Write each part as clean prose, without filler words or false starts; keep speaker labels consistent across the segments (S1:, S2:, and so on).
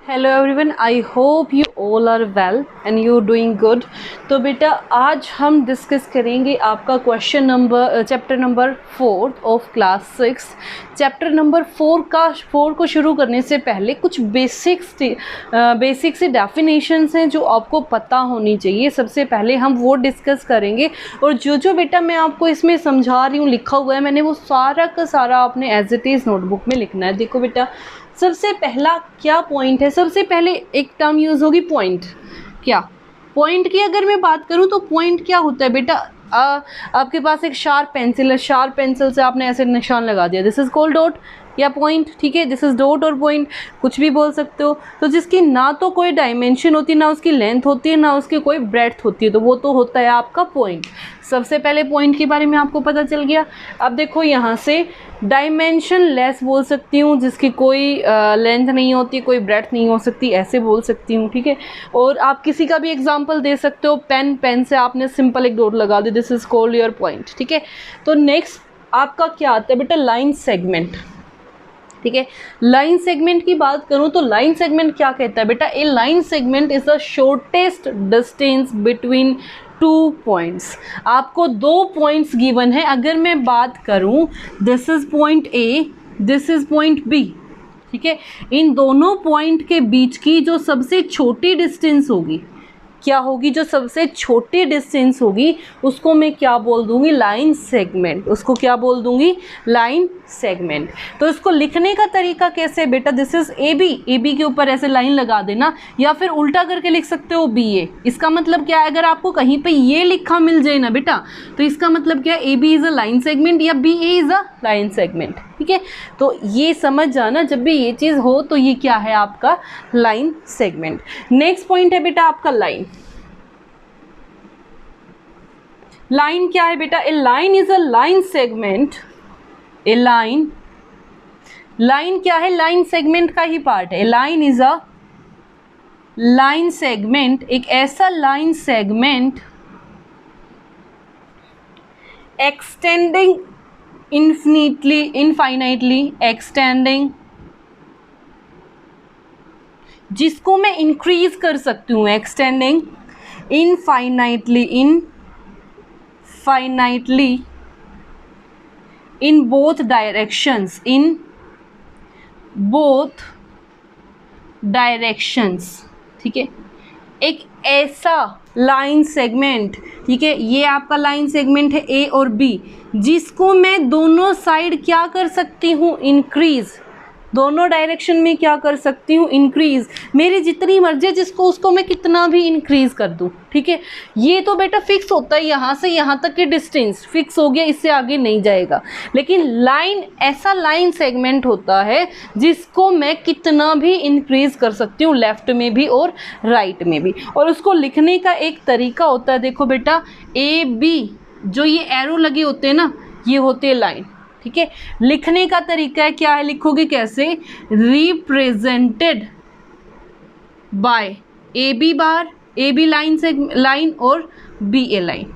S1: Hello everyone, I hope you all are well and you doing good. तो बेटा आज हम डिस्कस करेंगे आपका question number chapter number 4 of class 6। चैप्टर नंबर 4 को शुरू करने से पहले कुछ बेसिक सी डेफिनेशंस हैं जो आपको पता होनी चाहिए। सबसे पहले हम वो डिस्कस करेंगे और जो बेटा मैं आपको इसमें समझा रही हूँ लिखा हुआ है मैंने वो सारा का सारा आपने एज इट इज़ नोटबुक में लिखना है। देखो बेटा, सबसे पहला क्या पॉइंट है, सबसे पहले एक टर्म यूज़ होगी पॉइंट। क्या पॉइंट की अगर मैं बात करूं तो पॉइंट क्या होता है बेटा, आपके पास एक शार्प पेंसिल है, शार्प पेंसिल से आपने ऐसे निशान लगा दिया, दिस इज कॉल्ड डॉट या पॉइंट। ठीक है, दिस इज डॉट और पॉइंट कुछ भी बोल सकते हो। तो जिसकी ना तो कोई डायमेंशन होती है, ना उसकी लेंथ होती है, ना उसकी कोई ब्रेड्थ होती है, तो वो तो होता है आपका पॉइंट। सबसे पहले पॉइंट के बारे में आपको पता चल गया। अब देखो यहाँ से डायमेंशन लेस बोल सकती हूँ, जिसकी कोई लेंथ नहीं होती, कोई ब्रेड्थ नहीं हो सकती, ऐसे बोल सकती हूँ। ठीक है, और आप किसी का भी एग्जांपल दे सकते हो। पेन से आपने सिंपल एक डॉट लगा दी, this is called your point. ठीक है, तो नेक्स्ट आपका क्या आता है बेटा, लाइन सेगमेंट। ठीक है, लाइन सेगमेंट की बात करूं तो लाइन सेगमेंट क्या कहता है बेटा, a line segment is the shortest distance between 2 पॉइंट्स। आपको 2 पॉइंट्स गिवन है। अगर मैं बात करूं this is point a, this is point b. ठीक है, इन दोनों पॉइंट के बीच की जो सबसे छोटी डिस्टेंस होगी, क्या होगी, जो सबसे छोटी डिस्टेंस होगी उसको मैं क्या बोल दूंगी, लाइन सेगमेंट। उसको क्या बोल दूंगी, लाइन सेगमेंट। तो इसको लिखने का तरीका कैसे बेटा, this is A B, A B के ऊपर ऐसे लाइन लगा देना, या फिर उल्टा करके लिख सकते हो बी ए। इसका मतलब क्या है, अगर आपको कहीं पे ये लिखा मिल जाए ना बेटा, तो इसका मतलब क्या है, a b is a line segment या b a is a line segment. ठीक है, तो ये समझ जाना, जब भी ये चीज़ हो तो ये क्या है आपका लाइन सेगमेंट। नेक्स्ट पॉइंट है बेटा आपका लाइन। लाइन क्या है बेटा, a line is a line segment. A line क्या है, लाइन सेगमेंट का ही पार्ट है। A line is a line segment, एक ऐसा line segment extending infinitely extending, जिसको मैं इंक्रीज कर सकती हूँ, extending infinitely in both directions, in both directions. ठीक है, एक ऐसा लाइन सेगमेंट, ठीक है, ये आपका लाइन सेगमेंट है ए और बी, जिसको मैं दोनों साइड क्या कर सकती हूँ, इंक्रीज, दोनों डायरेक्शन में क्या कर सकती हूँ, इंक्रीज। मेरी जितनी मर्जी है, जिसको उसको मैं कितना भी इंक्रीज कर दूँ। ठीक है, ये तो बेटा फिक्स होता है, यहाँ से यहाँ तक की डिस्टेंस फिक्स हो गया, इससे आगे नहीं जाएगा। लेकिन लाइन ऐसा लाइन सेगमेंट होता है जिसको मैं कितना भी इंक्रीज कर सकती हूँ, लेफ्ट में भी और राइट में भी। और उसको लिखने का एक तरीका होता है, देखो बेटा, ए बी जो ये एरो लगे होते हैं ना, ये होते हैं लाइन। ठीक है, लिखने का तरीका है, क्या है, लिखोगे कैसे, represented by A B bar, A B line से लाइन और बी ए लाइन।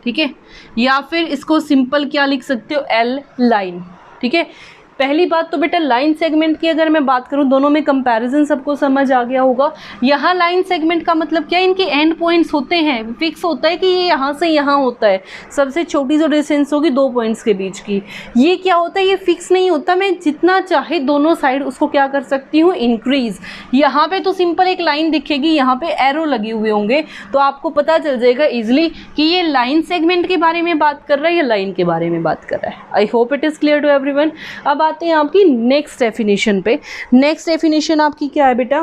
S1: ठीक है, या फिर इसको सिंपल क्या लिख सकते हो, एल लाइन। ठीक है, पहली बात तो बेटा लाइन सेगमेंट की अगर मैं बात करूं, दोनों में कंपैरिजन सबको समझ आ गया होगा। यहाँ लाइन सेगमेंट का मतलब क्या है, इनके एंड पॉइंट्स होते हैं, फिक्स होता है कि ये यहाँ से यहाँ होता है, सबसे छोटी जो डिस्टेंस होगी 2 पॉइंट्स के बीच की। ये क्या होता है, ये फिक्स नहीं होता, मैं जितना चाहे दोनों साइड उसको क्या कर सकती हूँ, इंक्रीज। यहाँ पे तो सिंपल एक लाइन दिखेगी, यहाँ पे एरो लगे हुए होंगे, तो आपको पता चल जाएगा इजिली कि ये लाइन सेगमेंट के बारे में बात कर रहा है या लाइन के बारे में बात कर रहा है। I hope it is clear to everyone. अब आते हैं आपकी नेक्स्ट डेफिनेशन पे। नेक्स्ट डेफिनेशन आपकी क्या है बेटा,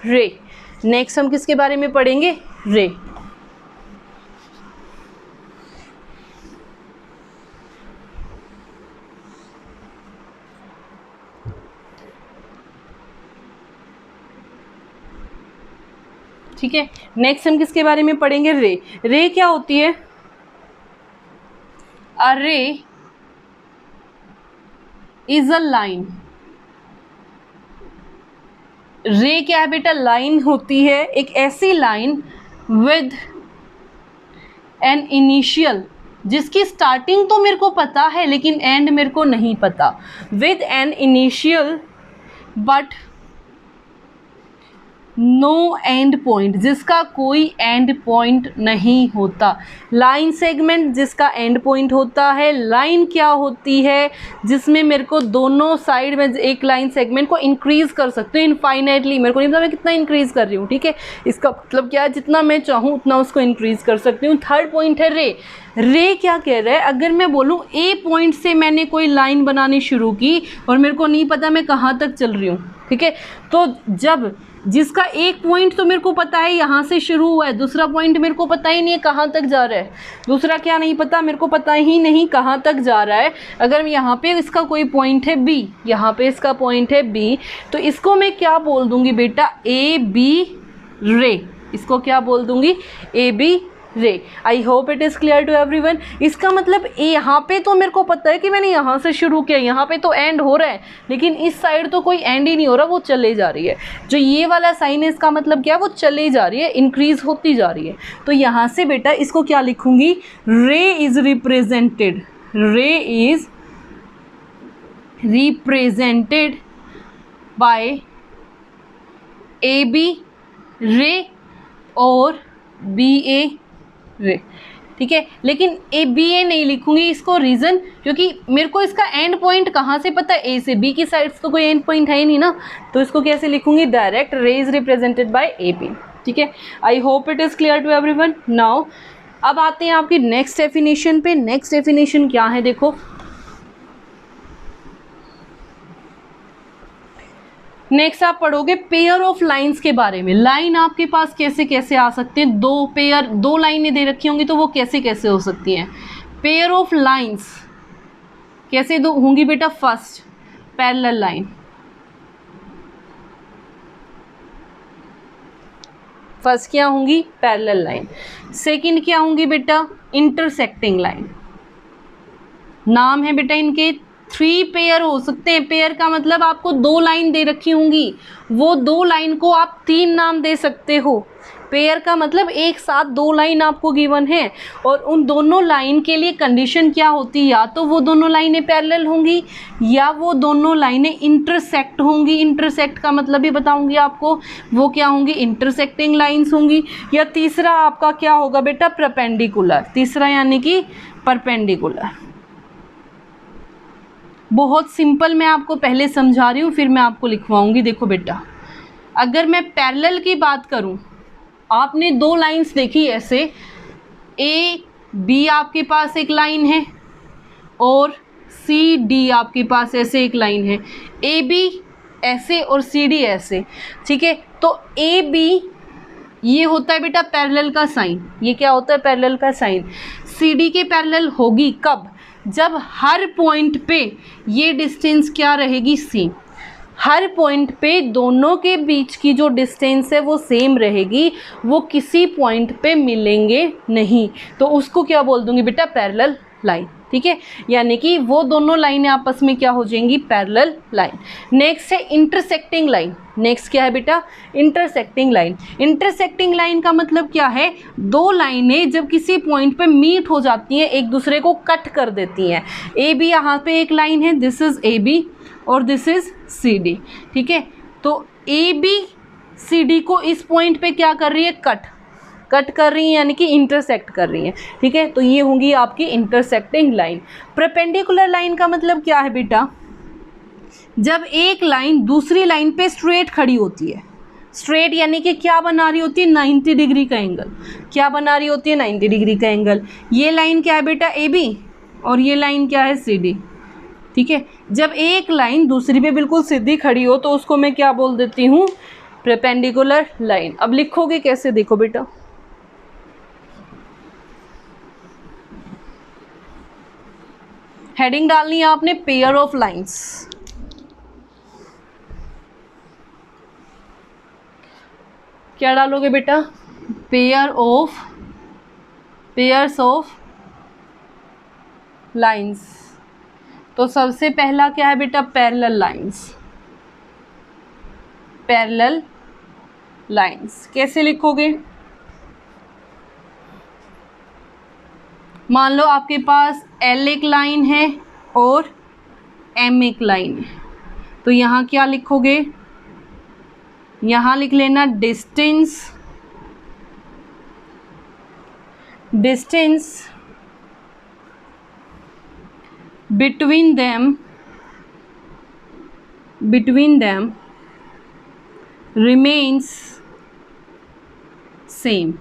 S1: रे। नेक्स्ट हम किसके बारे में पढ़ेंगे, रे। ठीक है, नेक्स्ट हम किसके बारे में पढ़ेंगे, रे। रे क्या होती है, अ रे इज अ लाइन। रे क्या है बेटा, लाइन होती है, एक ऐसी लाइन विद एन इनिशियल, जिसकी स्टार्टिंग तो मेरे को पता है लेकिन एंड मेरे को नहीं पता, with an initial but no end point, जिसका कोई एंड पॉइंट नहीं होता। लाइन सेगमेंट जिसका एंड पॉइंट होता है। लाइन क्या होती है, जिसमें मेरे को दोनों साइड में एक लाइन सेगमेंट को इंक्रीज कर सकते हो इनफाइनाइटली। मेरे को नहीं पता मैं कितना इंक्रीज कर रही हूँ, ठीक है, इसका मतलब क्या है, जितना मैं चाहूँ उतना उसको इंक्रीज कर सकती हूँ। थर्ड पॉइंट है रे। रे क्या कह रहा है, अगर मैं बोलूँ ए पॉइंट से मैंने कोई लाइन बनानी शुरू की और मेरे को नहीं पता मैं कहाँ तक चल रही हूँ, ठीक है, तो जब जिसका एक पॉइंट तो मेरे को पता है यहाँ से शुरू हुआ है, दूसरा पॉइंट मेरे को पता ही नहीं है कहाँ तक जा रहा है, दूसरा क्या नहीं पता, मेरे को पता ही नहीं कहाँ तक जा रहा है। अगर यहाँ पे इसका कोई पॉइंट है बी, यहाँ पे इसका पॉइंट है बी, तो इसको मैं क्या बोल दूँगी बेटा, ए बी रे। इसको क्या बोल दूँगी, A B ray. I hope it is clear to everyone. इसका मतलब यहाँ पे तो मेरे को पता है कि मैंने यहाँ से शुरू किया, यहाँ पे तो एंड हो रहा है, लेकिन इस साइड तो कोई एंड ही नहीं हो रहा, वो चले जा रही है। जो ये वाला साइन है इसका मतलब क्या है, वो चले जा रही है, इंक्रीज होती जा रही है। तो यहाँ से बेटा इसको क्या लिखूँगी, ray is represented, ray is represented by A B ray और बी ए रे, ठीक है। लेकिन ए बी ए नहीं लिखूंगी इसको, रीज़न क्योंकि मेरे को इसका एंड पॉइंट कहाँ से पता है, ए से बी की साइड तो कोई एंड पॉइंट है ही नहीं ना, तो इसको कैसे लिखूंगी, direct ray is represented by A B, ठीक है। I hope it is clear to everyone. Now अब आते हैं आपकी नेक्स्ट डेफिनेशन पे। नेक्स्ट डेफिनेशन क्या है, देखो नेक्स्ट आप पढ़ोगे पेयर ऑफ लाइंस के बारे में। लाइन आपके पास कैसे कैसे आ सकते हैं, दो पेयर, दो लाइनें दे रखी होंगी तो वो कैसे कैसे हो सकती हैं। पेयर ऑफ लाइंस कैसे दो होंगी बेटा, फर्स्ट पैरेलल लाइन, फर्स्ट क्या होंगी, पैरेलल लाइन। सेकंड क्या होंगी बेटा, इंटरसेक्टिंग लाइन। नाम है बेटा इनके, 3 पेयर हो सकते हैं। पेयर का मतलब आपको 2 लाइन दे रखी होंगी, वो 2 लाइन को आप 3 नाम दे सकते हो। पेयर का मतलब एक साथ 2 लाइन आपको गिवन है और उन दोनों लाइन के लिए कंडीशन क्या होती है, या तो वो दोनों लाइनें पैरेलल होंगी या वो दोनों लाइनें इंटरसेक्ट होंगी। इंटरसेक्ट का मतलब भी बताऊंगी आपको, वो क्या होंगी, इंटरसेक्टिंग लाइंस होंगी। या तीसरा आपका क्या होगा बेटा, परपेंडिकुलर। तीसरा यानी कि परपेंडिकुलर। बहुत सिंपल मैं आपको पहले समझा रही हूँ, फिर मैं आपको लिखवाऊंगी। देखो बेटा, अगर मैं पैरेलल की बात करूँ, आपने 2 लाइंस देखी ऐसे, ए बी आपके पास एक लाइन है और सी डी आपके पास ऐसे एक लाइन है, ए बी ऐसे और सी डी ऐसे, ठीक है। तो ए बी ये होता है बेटा पैरेलल का साइन, ये क्या होता है, पैरेलल का साइन। सी डी के पैरेलल होगी कब, जब हर पॉइंट पे ये डिस्टेंस क्या रहेगी, सेम। हर पॉइंट पे दोनों के बीच की जो डिस्टेंस है वो सेम रहेगी, वो किसी पॉइंट पे मिलेंगे नहीं, तो उसको क्या बोल दूंगी बेटा, पैरेलल लाइन, ठीक है। यानी कि वो दोनों लाइनें आपस में क्या हो जाएंगी, पैरेलल लाइन। नेक्स्ट है इंटरसेक्टिंग लाइन। नेक्स्ट क्या है बेटा, इंटरसेक्टिंग लाइन। इंटरसेक्टिंग लाइन का मतलब क्या है, 2 लाइनें जब किसी पॉइंट पे मीट हो जाती हैं, एक दूसरे को कट कर देती हैं। ए बी यहाँ पे एक लाइन है, दिस इज ए बी और दिस इज सी डी, ठीक है। तो ए बी सी डी को इस पॉइंट पे क्या कर रही है, कट कर रही है, यानी कि इंटरसेक्ट कर रही है, ठीक है। तो ये होंगी आपकी इंटरसेक्टिंग लाइन। परपेंडिकुलर लाइन का मतलब क्या है बेटा, जब एक लाइन दूसरी लाइन पे स्ट्रेट खड़ी होती है। स्ट्रेट यानी कि क्या बना रही होती है, 90 डिग्री का एंगल। क्या बना रही होती है, 90 डिग्री का एंगल। ये लाइन क्या है बेटा, ए बी, और ये लाइन क्या है, सी डी, ठीक है। जब एक लाइन दूसरी पे बिल्कुल सीधी खड़ी हो तो उसको मैं क्या बोल देती हूँ, परपेंडिकुलर लाइन। अब लिखोगे कैसे, देखो बेटा, हेडिंग डालनी है आपने, पेयर ऑफ लाइंस। क्या डालोगे बेटा, पेयर्स ऑफ लाइंस। तो सबसे पहला क्या है बेटा, पैरेलल लाइंस। पैरेलल लाइंस कैसे लिखोगे, मान लो आपके पास एल एक लाइन है और एम एक लाइन है, तो यहाँ क्या लिखोगे, यहाँ लिख लेना distance between them remains same।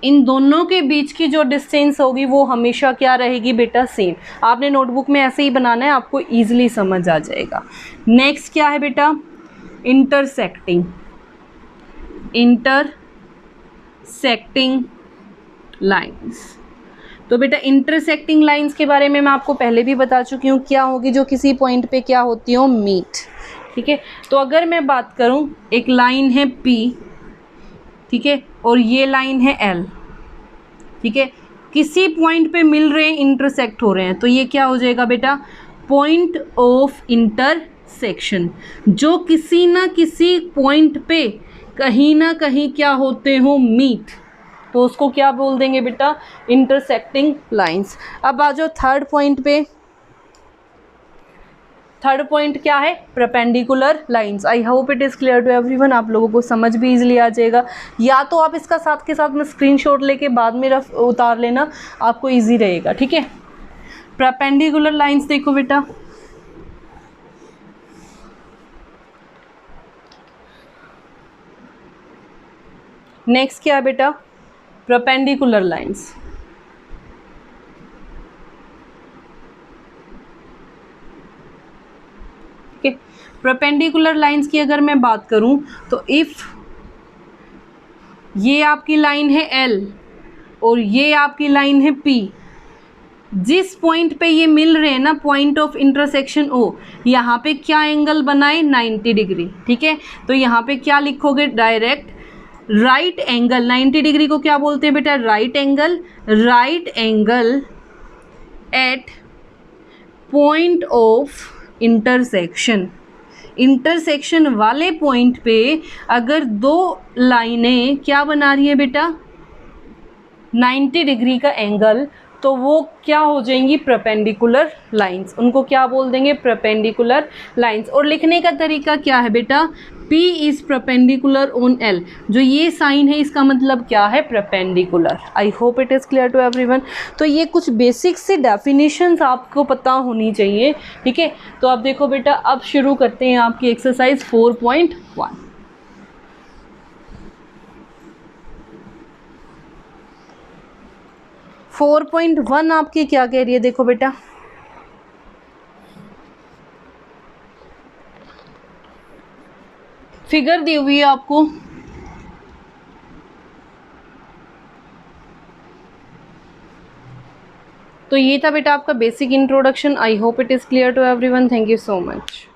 S1: इन दोनों के बीच की जो डिस्टेंस होगी वो हमेशा क्या रहेगी बेटा, सेम। आपने नोटबुक में ऐसे ही बनाना है, आपको इजीली समझ आ जाएगा। नेक्स्ट क्या है बेटा, इंटरसेक्टिंग लाइंस। तो बेटा इंटरसेक्टिंग लाइंस के बारे में मैं आपको पहले भी बता चुकी हूँ, क्या होगी, जो किसी पॉइंट पे क्या होती हो, मीट। ठीक है, तो अगर मैं बात करूँ, एक लाइन है P, ठीक है, और ये लाइन है L, ठीक है, किसी पॉइंट पे मिल रहे हैं, इंटरसेक्ट हो रहे हैं, तो ये क्या हो जाएगा बेटा, पॉइंट ऑफ इंटरसेक्शन। जो किसी ना किसी पॉइंट पे कहीं ना कहीं क्या होते हो, मीट, तो उसको क्या बोल देंगे बेटा, इंटरसेक्टिंग लाइंस। अब आ जाओ थर्ड पॉइंट पे। थर्ड पॉइंट क्या है, perpendicular lines. I hope it is clear to everyone, आप लोगों को समझ भी इजीली आ जाएगा। या तो आप इसका साथ के साथ में स्क्रीनशॉट लेके बाद में रफ उतार लेना, आपको इजी रहेगा। ठीक है, परपेंडिकुलर लाइंस देखो बेटा, नेक्स्ट क्या है बेटा, परपेंडिकुलर लाइंस। परपेंडिकुलर लाइंस की अगर मैं बात करूं, तो इफ़ ये आपकी लाइन है L और ये आपकी लाइन है P, जिस पॉइंट पे ये मिल रहे हैं ना, पॉइंट ऑफ इंटरसेक्शन O, यहाँ पे क्या एंगल बनाए, 90 डिग्री। ठीक है, तो यहाँ पे क्या लिखोगे, डायरेक्ट राइट एंगल। 90 डिग्री को क्या बोलते हैं बेटा, right angle at point of intersection वाले पॉइंट पे अगर दो लाइनें क्या बना रही है बेटा, 90 डिग्री का एंगल, तो वो क्या हो जाएंगी, परपेंडिकुलर लाइंस। उनको क्या बोल देंगे, परपेंडिकुलर लाइंस। और लिखने का तरीका क्या है बेटा, P is perpendicular on L। जो ये साइन है इसका मतलब क्या है, perpendicular. I hope it is clear to everyone. तो ये कुछ बेसिक सी डेफिनेशंस आपको पता होनी चाहिए। ठीक है, तो अब देखो बेटा, अब शुरू करते हैं आपकी एक्सरसाइज 4.1। 4.1 आपकी क्या कह रही है, देखो बेटा, फिगर दी हुई है आपको, तो ये था बेटा आपका basic introduction. I hope it is clear to everyone. Thank you so much.